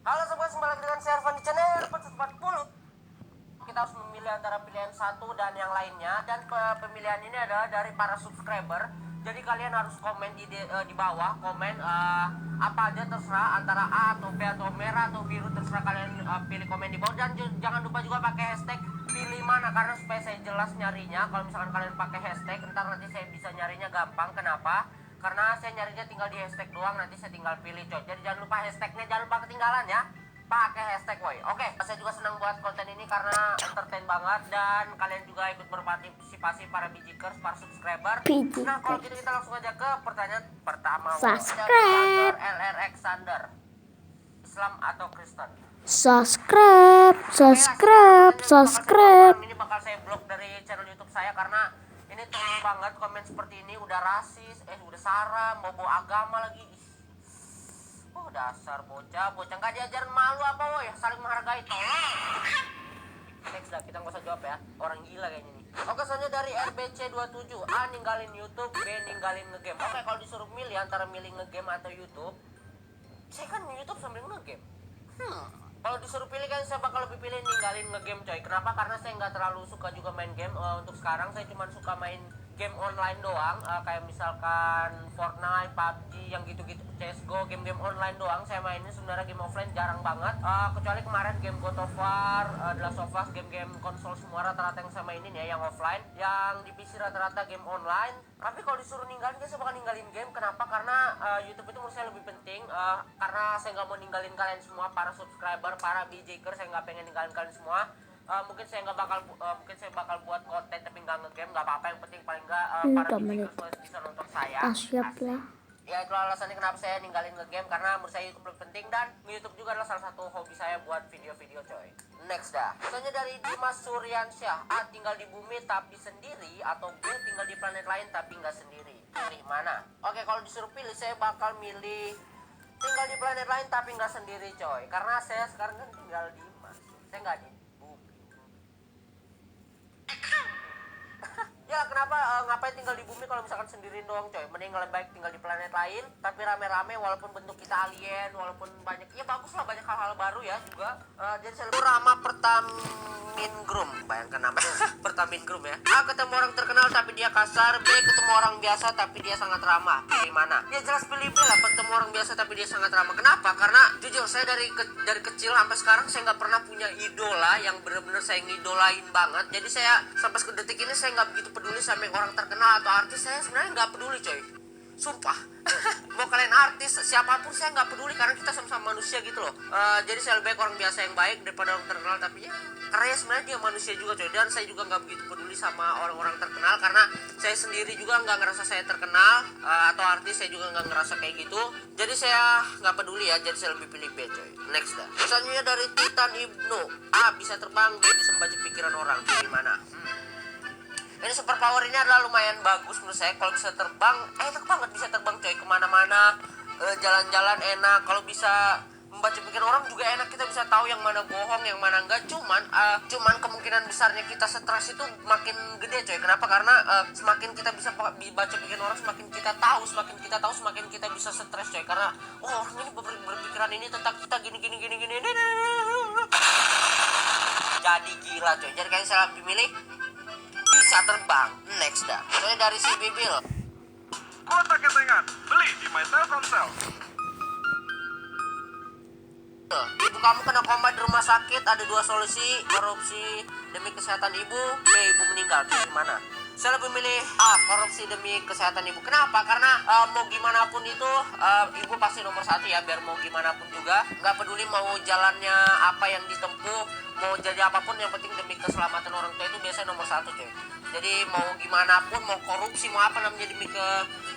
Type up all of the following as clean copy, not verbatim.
Halo sobat, kembali lagi dengan saya Arfan di channel 440. Kita harus memilih antara pilihan satu dan yang lainnya, dan pemilihan ini adalah dari para subscriber. Jadi kalian harus komen di bawah, komen apa aja terserah, antara A atau B atau merah atau biru, terserah kalian pilih komen di bawah. Dan jangan lupa juga pakai hashtag pilih mana, karena supaya saya jelas nyarinya. Kalau misalkan kalian pakai hashtag, ntar nanti saya bisa nyarinya gampang. Kenapa? Karena saya nyarinya tinggal di hashtag doang, nanti saya tinggal pilih coy. Jadi jangan lupa hashtagnya, jangan lupa ketinggalan ya. Pakai hashtag woy. Oke, saya juga senang buat konten ini karena entertain banget, dan kalian juga ikut berpartisipasi, para bijikers, para subscriber. Nah, kalau gitu kita langsung aja ke pertanyaan pertama. Subscribe. LRX Sander, Islam atau Kristen? Subscribe. Ini bakal saya blok dari channel YouTube saya karena ini tolol banget komen seperti ini. Udah rasis, udah sara, mau bawa agama lagi. Oh, dasar bocah nggak diajarin malu apa woy, saling menghargai, tolong. Next dah, kita nggak usah jawab ya, orang gila kayaknya nih. Oke, soalnya dari RBC27, A ninggalin YouTube, B ninggalin ngegame. Oke, kalau disuruh milih antara milih ngegame atau YouTube, saya kan YouTube sambil ngegame. Kalau disuruh pilih kan saya bakal lebih pilih ninggalin ngegame coy. Kenapa? Karena saya nggak terlalu suka juga main game. Untuk sekarang saya cuma suka main game online doang, kayak misalkan Fortnite, PUBG, yang gitu-gitu, CSGO, game-game online doang saya mainin. Sebenarnya game offline jarang banget, kecuali kemarin game God of War, The Last of Us, game-game konsol semua rata-rata yang saya mainin ya, yang offline. Yang di PC rata-rata game online. Tapi kalau disuruh ninggalin, saya bakal ninggalin game. Kenapa? Karena YouTube itu menurut saya lebih penting, karena saya nggak mau ninggalin kalian semua, para subscriber, para BJker. Saya nggak pengen ninggalin kalian semua. Mungkin saya bakal buat konten tapi nggak ngegame, nggak apa-apa. Yang penting paling nggak para BJker bisa nonton saya. Siap lah. Ya, itu alasannya kenapa saya ninggalin ngegame, karena menurut saya YouTube lebih penting, dan YouTube juga adalah salah satu hobi saya buat video-video coy. Next dah, soalnya dari Dimas Suryansyah, A tinggal di bumi tapi sendiri, atau B tinggal di planet lain tapi nggak sendiri. Pilih mana? Oke, kalau disuruh pilih saya bakal milih tinggal di planet lain tapi nggak sendiri coy, karena saya sekarang kan tinggal di Mars, saya nggak di bumi. Ya, kenapa ngapain tinggal di bumi kalau misalkan sendirian doang coy? Mending lebih baik tinggal di planet lain tapi rame-rame, walaupun bentuk kita alien, walaupun banyak, ya bagus lah, banyak hal-hal baru ya juga. Jadi saya lebih Rama Pertamin Grum, bayangkan namanya. Pertamin Grum ya. A, ketemu orang terkenal tapi dia kasar. B, ketemu orang biasa tapi dia sangat ramah. Pilih mana? Ya jelas pilih B lah, ketemu orang biasa tapi dia sangat ramah. Kenapa? Karena jujur saya dari kecil sampai sekarang saya nggak pernah punya idola yang benar-benar saya ngidolain banget. Jadi saya sampai detik ini saya nggak begitu peduli sama yang orang terkenal atau artis. Saya sebenarnya nggak peduli coy, sumpah. Mau kalian artis siapapun saya nggak peduli, karena kita sama-sama manusia gitu loh. Jadi saya lebih baik orang biasa yang baik daripada orang terkenal, tapi ya karena ya sebenarnya dia manusia juga coy. Dan saya juga nggak begitu peduli sama orang-orang terkenal, karena saya sendiri juga nggak ngerasa saya terkenal, atau artis saya juga nggak ngerasa kayak gitu. Jadi saya nggak peduli ya, jadi saya lebih pilih B coy. Next dah, selanjutnya dari Titan Ibnu, A, bisa terbang, B, bisa membaca pikiran orang. Pilih mana? Ini super power ini adalah lumayan bagus menurut saya. Kalau bisa terbang, enak banget, bisa terbang coy, kemana-mana, jalan-jalan enak. Kalau bisa membaca pikiran orang juga enak, kita bisa tahu yang mana bohong, yang mana enggak. Cuman kemungkinan besarnya kita stres itu makin gede coy. Kenapa? Karena semakin kita bisa baca pikiran orang, semakin kita tahu, semakin kita bisa stres coy. Karena orang ini berpikiran ini tentang kita gini. Jadi gila coy. Jadi kalian saya lebih milih bisa terbang. Next dah, soalnya dari si Bibil. Kota Ketengan, beli di My Telkomsel. Ibu kamu kena koma di rumah sakit, ada dua solusi: korupsi demi kesehatan ibu, B, ibu meninggal. Pilih mana? Saya lebih milih A, korupsi demi kesehatan ibu. Kenapa? Karena mau gimana pun itu ibu pasti nomor satu ya. Biar mau gimana pun juga, nggak peduli mau jalannya apa yang ditempuh, mau jadi apapun, yang penting demi keselamatan orang tua itu biasanya nomor satu coy. Jadi mau gimana pun, mau korupsi, mau apa namanya, demi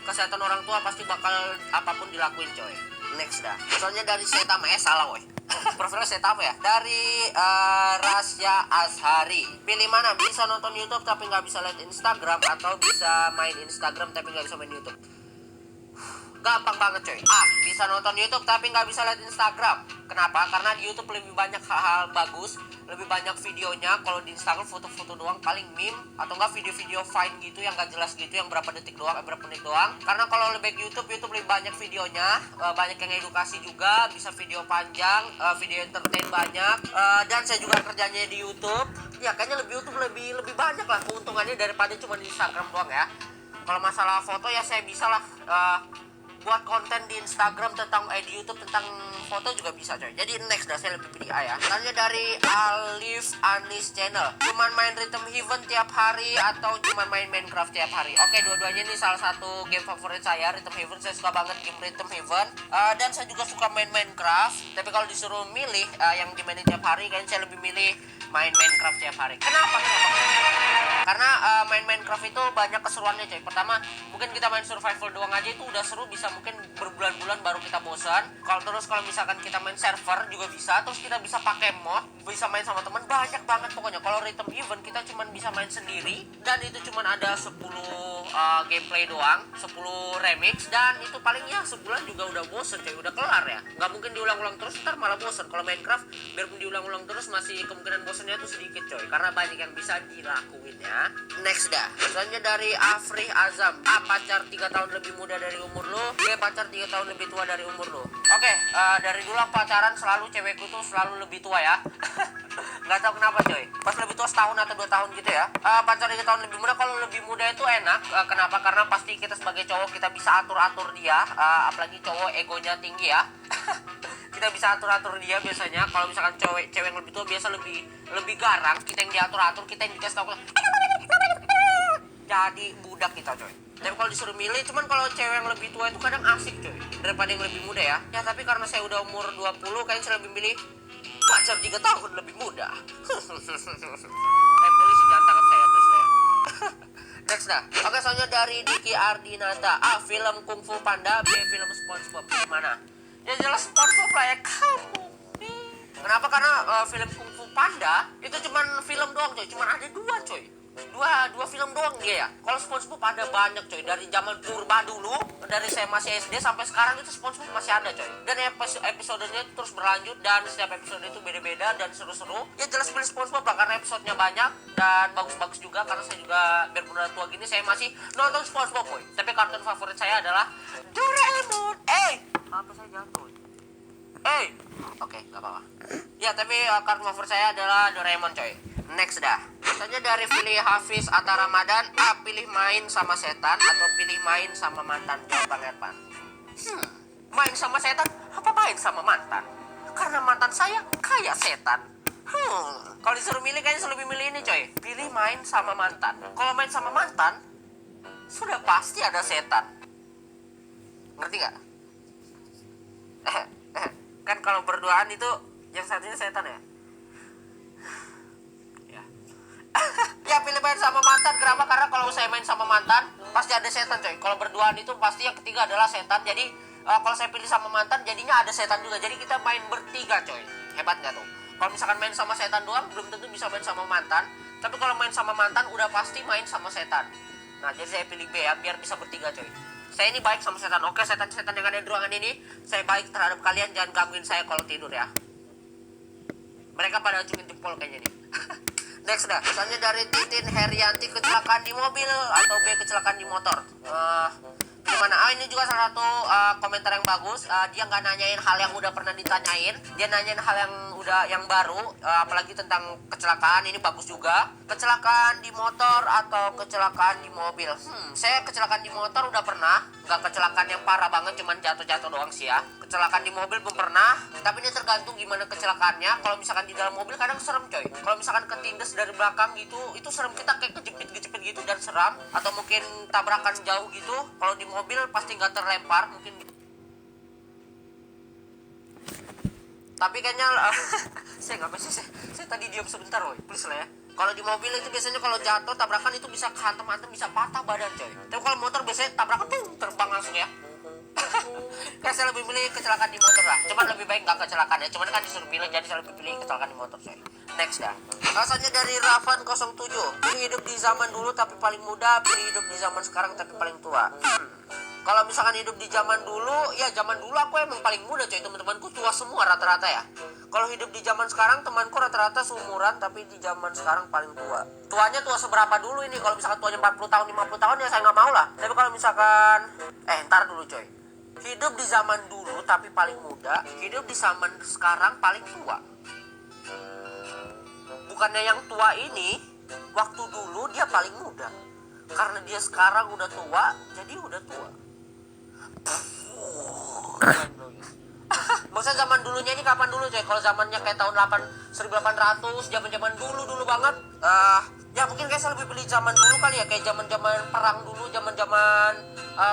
kesehatan orang tua, pasti bakal apapun dilakuin coy. Next dah, soalnya dari Setama, salah woy. Profilnya Setama ya. Dari Rasya Ashari, pilih mana? Bisa nonton YouTube tapi nggak bisa lihat Instagram, atau bisa main Instagram tapi nggak bisa main YouTube? Gampang banget coy. Bisa nonton YouTube tapi nggak bisa lihat Instagram. Kenapa? Karena di YouTube lebih banyak hal-hal bagus, lebih banyak videonya. Kalau di Instagram foto-foto doang, paling meme atau enggak video-video fine gitu yang nggak jelas gitu, yang berapa detik doang, berapa menit doang. Karena kalau lebih YouTube lebih banyak videonya, banyak yang edukasi juga, bisa video panjang, video entertain banyak. Dan saya juga kerjanya di YouTube. Ya kayaknya YouTube lebih banyak lah keuntungannya daripada cuma di Instagram doang ya. Kalau masalah foto ya saya bisa lah buat konten di Instagram tentang di YouTube tentang foto juga bisa coy. Jadi next dah saya lebih pilih A ya. Tanya dari Alif Anis Channel. Cuman main Rhythm Heaven tiap hari atau cuman main Minecraft tiap hari? Oke, dua-duanya ini salah satu game favorit saya. Rhythm Heaven saya suka banget game Rhythm Heaven. Dan saya juga suka main Minecraft. Tapi kalau disuruh milih yang dimainin tiap hari, kayaknya saya lebih milih main Minecraft tiap hari. Kenapa? Karena main Minecraft itu banyak keseruannya coy. Pertama, mungkin kita main survival doang aja itu udah seru, bisa mungkin berbulan-bulan baru kita bosan. Kalau misalkan kita main server juga bisa, terus kita bisa pakai mod, bisa main sama teman, banyak banget pokoknya. Kalau Rhythm Heaven kita cuma bisa main sendiri dan itu cuma ada 10 gameplay doang, 10 remix, dan itu paling ya sebulan juga udah bosen coy, udah kelar ya. Nggak mungkin diulang-ulang terus, ntar malah bosen. Kalau Minecraft biarpun diulang-ulang terus masih kemungkinan bosennya tuh sedikit coy, karena banyak yang bisa dilakuin ya. Next dah. Selanjutnya dari Afrih Azam. Pacar 3 tahun lebih muda dari umur lo. Pacar 3 tahun lebih tua dari umur lo. Oke, dari dulu pacaran selalu cewekku tuh selalu lebih tua ya. Nggak tahu kenapa coy. Pas lebih tua setahun atau 2 tahun gitu ya. Pacar 3 tahun lebih muda, kalau lebih muda itu enak. Kenapa? Karena pasti kita sebagai cowok kita bisa atur-atur dia. Apalagi cowok egonya tinggi ya. Kita bisa atur-atur dia biasanya. Kalau misalkan cewek yang lebih tua biasa lebih garang, kita yang diatur-atur, kita yang dikasih tahu jadi budak kita coy. Tapi kalau disuruh milih, cuman kalau cewek yang lebih tua itu kadang asik coy daripada yang lebih muda ya. Ya tapi karena saya udah umur 20, kayaknya saya lebih milih pacar 3 tahun lebih muda. Polisi jangan tangkap saya please ya. Next dah. Oke, soalnya dari Diki Ardinata. Film Kung Fu Panda, B film SpongeBob. Gimana? Ya jelas SpongeBob lah ya kamu. Kenapa? Karena film Kung Fu Panda itu cuman film doang coy, cuman ada 2 coy. Dua film doang dia ya. Kalau SpongeBob ada banyak coy, dari zaman purba dulu, dari saya masih SD sampai sekarang itu SpongeBob masih ada coy. Dan episodenya terus berlanjut dan setiap episode itu beda-beda dan seru-seru. Ya jelas pilih SpongeBob lah karena episodenya banyak dan bagus-bagus juga, karena saya juga biarpun udah tua gini saya masih nonton SpongeBob boy. Tapi kartun favorit saya adalah Doraemon. Apa saya jatuh? Oke, gak apa-apa. Ya, tapi kartun favorit saya adalah Doraemon coy. Next dah. Misalnya dari pilih Hafiz Atta Ramadan. Pilih main sama setan atau pilih main sama mantan? Jawab Bang Erpan. Main sama setan apa main sama mantan? Karena mantan saya kayak setan. Kalau disuruh milih kayaknya lebih milih ini coy. Pilih main sama mantan. Kalau main sama mantan sudah pasti ada setan. Ngerti gak? Kan kalau berduaan itu yang satunya setan ya. Ya pilih main sama mantan. Kenapa? Karena kalau saya main sama mantan pasti ada setan coy. Kalau berduaan itu pasti yang ketiga adalah setan. Jadi kalau saya pilih sama mantan jadinya ada setan juga. Jadi kita main bertiga coy. Hebat gak tuh? Kalau misalkan main sama setan doang belum tentu bisa main sama mantan. Tapi kalau main sama mantan udah pasti main sama setan. Nah jadi saya pilih B ya, biar bisa bertiga coy. Saya ini baik sama setan. Oke, setan-setan yang ada di ruangan ini, saya baik terhadap kalian. Jangan gangguin saya kalau tidur ya. Mereka pada acungin jempol kayaknya nih. Next dah. Misalnya dari Titin Herianti, kecelakaan di mobil atau B kecelakaan di motor? Gimana? Ini juga salah satu komentar yang bagus. Dia nggak nanyain hal yang udah pernah ditanyain. Dia nanyain hal yang baru, apalagi tentang kecelakaan. Ini bagus juga. Kecelakaan di motor atau kecelakaan di mobil? Saya kecelakaan di motor udah pernah. Nggak kecelakaan yang parah banget, cuman jatuh-jatuh doang sih ya. Kecelakaan di mobil belum pernah. Tapi ini tergantung gimana kecelakaannya. Kalau misalkan di dalam mobil kadang serem coy. Kalau misalkan ketindes dari belakang gitu, itu serem, kita kayak kejepit-kejepit gitu dan seram. Atau mungkin tabrakan jauh gitu. Kalau di mobil pasti nggak terlempar mungkin. Tapi kayaknya saya nggak bisa. Saya tadi diam sebentar woy, please lah ya. Kalau di mobil itu biasanya kalau jatuh tabrakan itu bisa hantem-hantem, bisa patah badan coy. Tapi kalau motor biasanya tabrakan terbang langsung ya. Kayak saya lebih milih kecelakaan di motor lah. Cuman lebih baik nggak kecelakaan ya. Cuman kan disuruh pilih, jadi saya lebih pilih kecelakaan di motor coy. Next dah. Alasannya dari Ravan 07. Pilih hidup di zaman dulu tapi paling muda, pilih hidup di zaman sekarang tapi paling tua. Kalau misalkan hidup di zaman dulu, ya zaman dulu aku emang paling muda coy. Teman-temanku tua semua rata-rata ya. Kalau hidup di zaman sekarang temanku rata-rata seumuran, tapi di zaman sekarang paling tua. Tuanya tua seberapa dulu ini? Kalau misalkan tuanya 40 tahun, 50 tahun ya saya nggak mau lah. Tapi kalau misalkan ntar dulu coy. Hidup di zaman dulu tapi paling muda, hidup di zaman sekarang paling tua. Bukannya yang tua ini waktu dulu dia paling muda. Karena dia sekarang udah tua, jadi udah tua. Maksudnya zaman dulunya ini kapan dulu coy? Kalau zamannya kayak tahun 1800, zaman-zaman dulu banget. Ya mungkin kayak saya lebih pilih zaman dulu kali ya, kayak zaman-zaman perang dulu, zaman-zaman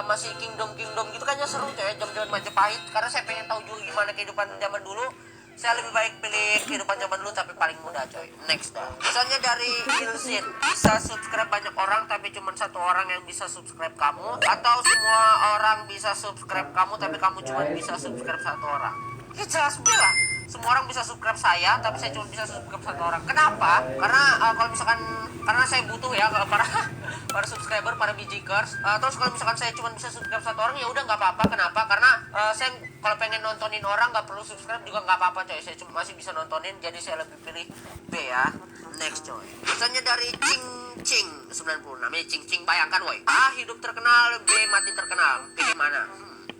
masih kingdom gitu, kayaknya seru coy, zaman-zaman Majapahit. Karena saya pengen tahu juga gimana kehidupan zaman dulu. Saya lebih baik pilih kehidupan zaman dulu tapi paling muda coy. Next dah. Misalnya dari Ilsin, bisa subscribe banyak orang tapi cuma satu orang yang bisa subscribe kamu, atau semua orang bisa subscribe kamu tapi kamu cuma bisa subscribe satu orang. Ya jelas bela. Semua orang bisa subscribe saya tapi saya cuma bisa subscribe satu orang. Kenapa? Karena kalau misalkan karena saya butuh ya kalau para subscriber, para bijikers. Terus kalau misalkan saya cuma bisa subscribe satu orang ya udah nggak apa-apa. Kenapa? Karena saya kalau pengen nontonin orang nggak perlu subscribe juga nggak apa-apa coy. Saya cuma masih bisa nontonin, jadi saya lebih pilih B ya. Next coy. Misalnya dari Cing 96 ini Cing bayangkan woi. A hidup terkenal, B mati terkenal. Pilih mana?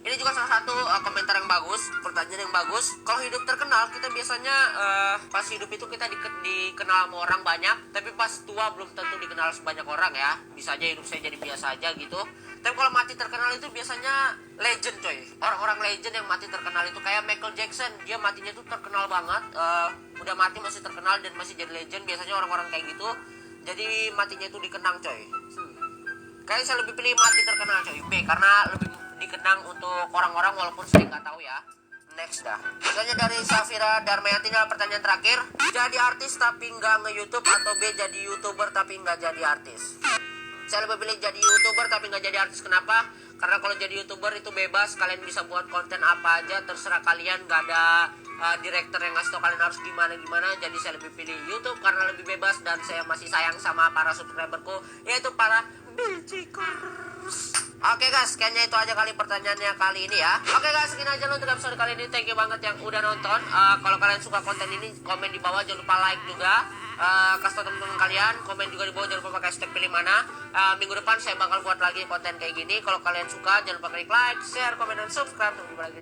Ini juga salah satu komentar yang bagus, pertanyaan yang bagus. Kalau hidup terkenal, kita biasanya pas hidup itu kita dikenal sama orang banyak, tapi pas tua belum tentu dikenal sebanyak orang ya. Bisa aja hidup saya jadi biasa aja gitu. Tapi kalau mati terkenal itu biasanya legend coy. Orang-orang legend yang mati terkenal itu kayak Michael Jackson, dia matinya tuh terkenal banget. Udah mati masih terkenal dan masih jadi legend. Biasanya orang-orang kayak gitu, jadi matinya itu dikenang coy. Kayaknya saya lebih pilih mati terkenal coy, B, karena lebih dikenang untuk orang-orang walaupun saya nggak tahu ya. Next dah. Misalnya dari Safira Darmayanti, adalah pertanyaan terakhir. Jadi artis tapi nggak nge-YouTube, atau B jadi YouTuber tapi nggak jadi artis? Saya lebih pilih jadi YouTuber tapi nggak jadi artis. Kenapa? Karena kalau jadi YouTuber itu bebas, kalian bisa buat konten apa aja, terserah kalian, nggak ada direktur yang ngasih tau kalian harus gimana. Jadi saya lebih pilih YouTube karena lebih bebas dan saya masih sayang sama para subscriberku, yaitu para bijikers. Oke guys, kayaknya itu aja kali pertanyaannya kali ini ya. Oke guys, segini aja untuk episode kali ini. Thank you banget yang udah nonton. Kalau kalian suka konten ini, komen di bawah, jangan lupa like juga. Kasih tau teman-teman kalian, komen juga di bawah, jangan lupa pakai hashtag pilih mana. Minggu depan saya bakal buat lagi konten kayak gini. Kalau kalian suka, jangan lupa klik like, share, komen, dan subscribe. Sampai jumpa lagi.